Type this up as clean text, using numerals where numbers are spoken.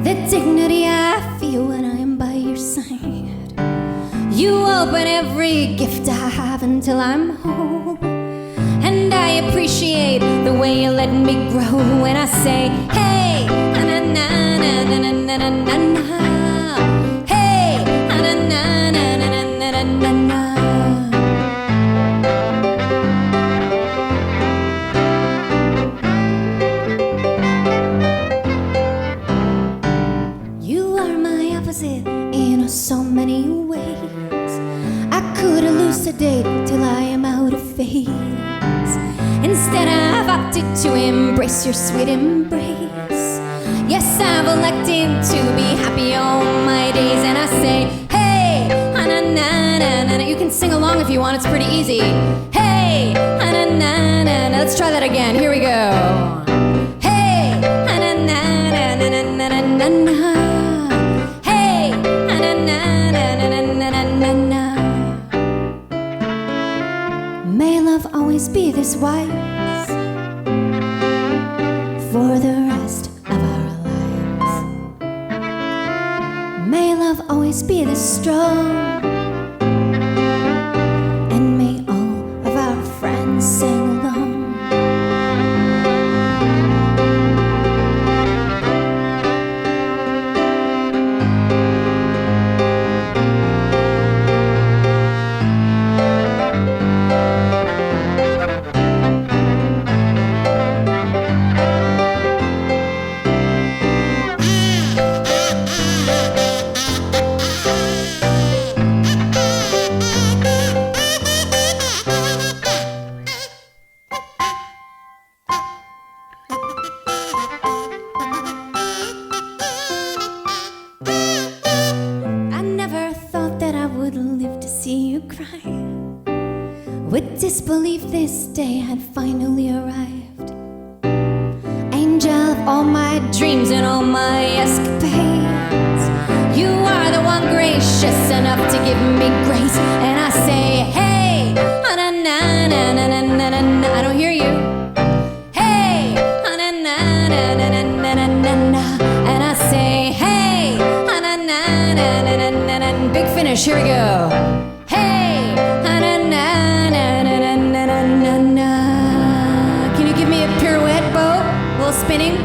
the dignity I feel when I am by your side. You open every gift I have until I'm whole, and I appreciate the way you let me grow when I say, hey, na na na na na na na na na. Hey, na na na na na na na na. You are my opposite in so many ways. I could elucidate till I am out of phase. Instead I've opted to embrace your sweet embrace. Yes, I've elected to be happy all my days. And I say, hey, na na na na na. You can sing along if you want, it's pretty easy. Hey, na na na na na. Let's try that again, here we go. Hey, na na na na na na na na na. Hey, na na na na na na na na na. May love always be this wise for the rest of our lives. May love always be this strong, and may all of our friends sing along. Live to see you cry. With disbelief this day had finally arrived. Angel of all my dreams and all my escapades, you are the one gracious enough to give me grace. And I say, hey, na na na na na na na na. I don't hear you. Hey, na na na na na na na na na. And I say, hey, na na na na na na na. Big finish, here we go. Hey, na na na na na na na na na. Can you give me a pirouette, Bo? A little spinning?